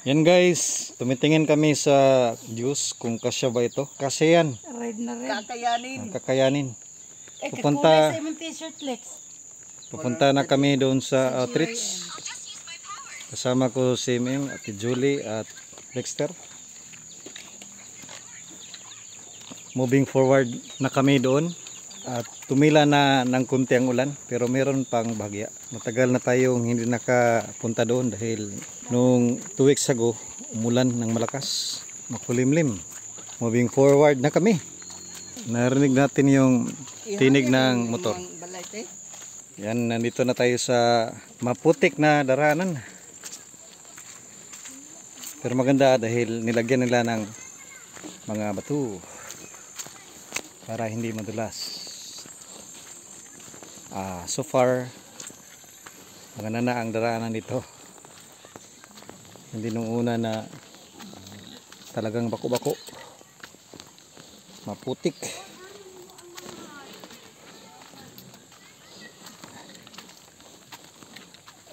Yan guys, tumitingin kami sa juice kung kasya ba ito. Kasya yan. Red na red. Kakayanin. Kakayanin. Pupunta. Sa imong t-shirt, Lex. Pupunta na kami doon sa outreach. Kasama ko si Mim, Ate Julie at Dexter. Moving forward na kami doon. At tumila na ng kunti ang ulan, pero meron pang bahagya. Matagal na tayong hindi nakapunta doon dahil nung 2 weeks ago, umulan ng malakas, makulimlim. Moving forward na kami. Narinig natin yung tinig ng motor. Yan, nandito na tayo sa maputik na daranan. Pero maganda dahil nilagyan nila ng mga bato para hindi madulas. So far maganda na ang daraanan dito, hindi nung una na talagang bako-bako, maputik.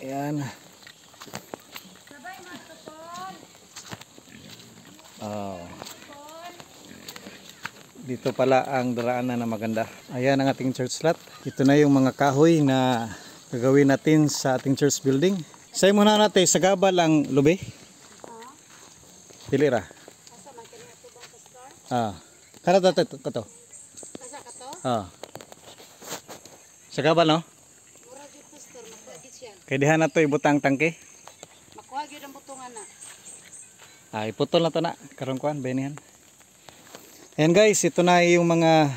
Ayan. Dito pala ang daraanan na maganda. Ayan ang ating church lot. Ito na yung mga kahoy na gagawin natin sa ating church building. Say muna natin, sa gabal ang lubi. Pili ra. Kada to kato. Asa ka to? Sa gabal no? Mura gyud pastor, makuha gyud siya. Kay diha na to ibutang tangke. Makuha gyud ang butungan na. Iputol na to na karon kuan benihan. Ayan guys, ito na yung mga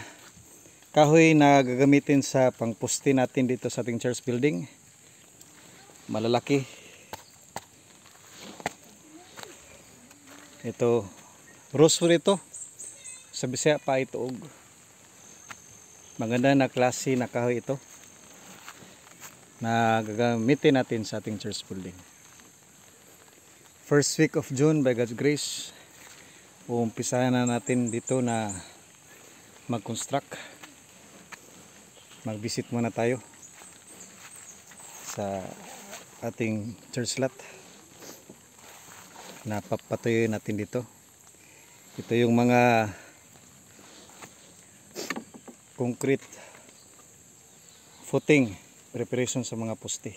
kahoy na gagamitin sa pangpuste natin dito sa ating church building. Malalaki. Ito, rosewood ito. Sa Bisaya pa ito. Maganda na klase na kahoy ito na gagamitin natin sa ating church building. First week of June by God's grace, umpisahan na natin dito na mag-construct. Mag-visit muna tayo sa ating church lot. Napapatuloy natin dito. Ito yung mga concrete footing preparation sa mga poste.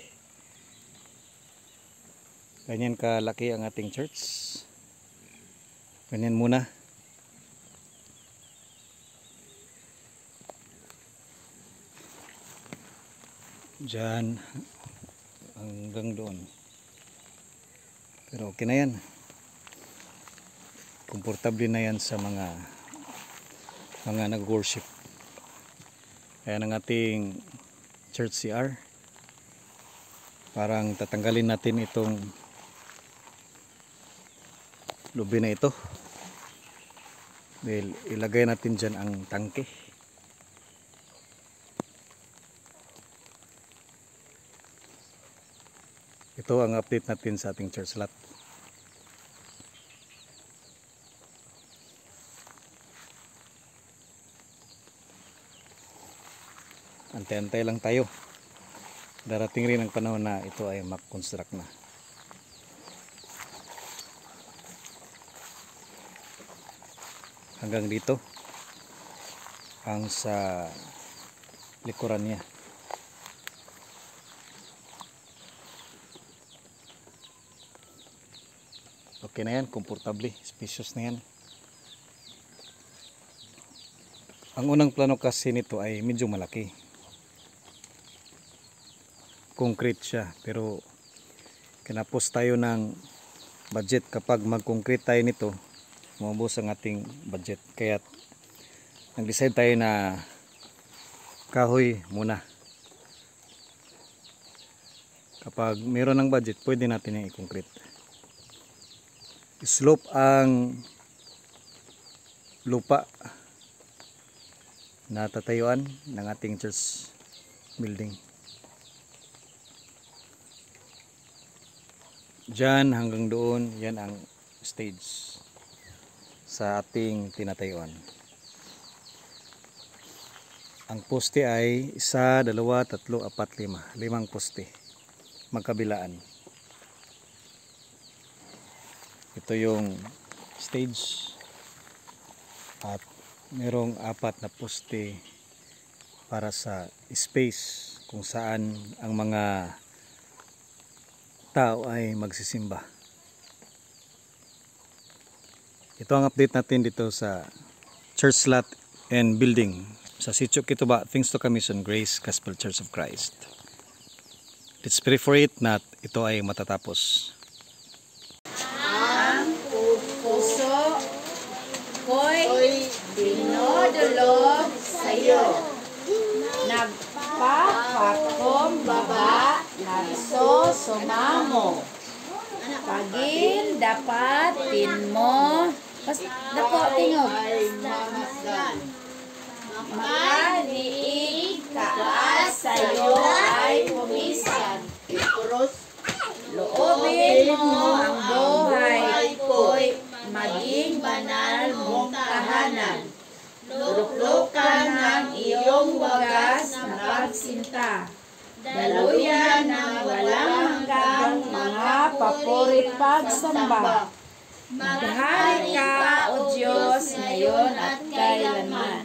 Ganyan kalaki ang ating church. Ganyan muna. Diyan hanggang doon. Pero okay na yan. Komportable na yan sa mga nag-worship. Ayan ang ating church CR. Parang tatanggalin natin itong lubi na ito. Dahil ilagay natin dyan ang tangke. Ito ang update natin sa ating church lot. Antay-antay lang tayo. Darating rin ang panahon na ito ay mag-construct na. Hanggang dito ang sa likuran niya. Okay na yan, komportable, spacious na yan. Ang unang plano kasi nito ay medyo malaki. Concrete siya, pero kinapos tayo ng budget. Kapag mag-concrete tayo nito, maubos ang ating budget. Kaya nag-decide tayo na kahoy muna. Kapag meron ng budget, pwede natin yung i-concrete. Slope ang lupa na tatayuan ng ating church building. Diyan hanggang doon, yan ang stage sa ating tinatayuan. Ang poste ay 1, 2, 3, 4, 5. 5 poste magkabilaan. Ito yung stage at merong 4 na poste para sa space kung saan ang mga tao ay magsisimba. Ito ang update natin dito sa church lot and building sa Sitio Kituba, thanks to Commission Grace Gospel Church of Christ. Let's pray for it na ito ay matatapos. Puso ko'y dinodulog sa'yo. Nagpapakumbaba, nagsusumamo. Pagin dapatin mo. Dako tingog. Makaliig kaas sa'yo ay pumisan. Loobin mo ang buhay ko'y maging banal mong tahanan. Luklukan ang iyong wagas na pagsinta. Daluyan ng walang hanggang mga papurit pagsamba. Maghari ka, O Diyos, ngayon at kailanman.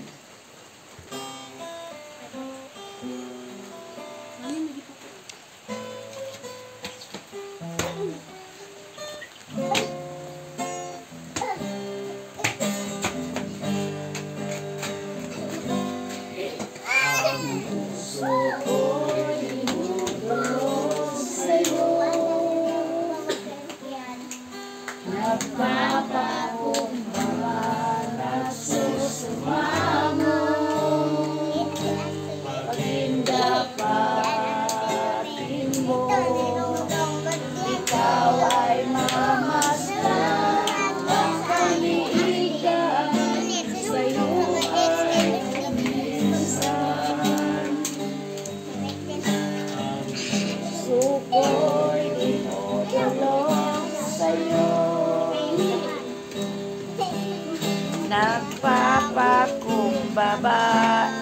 Nagpapakumbaba,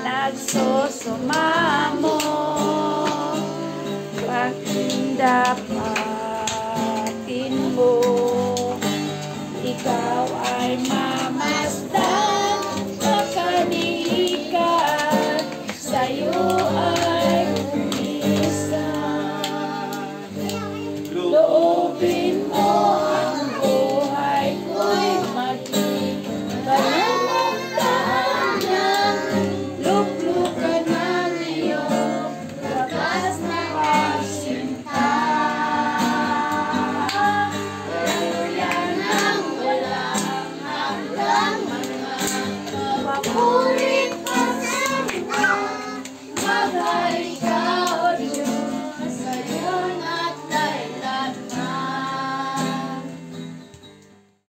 nagsusumamo. Pagdapatin mo, ikaw ay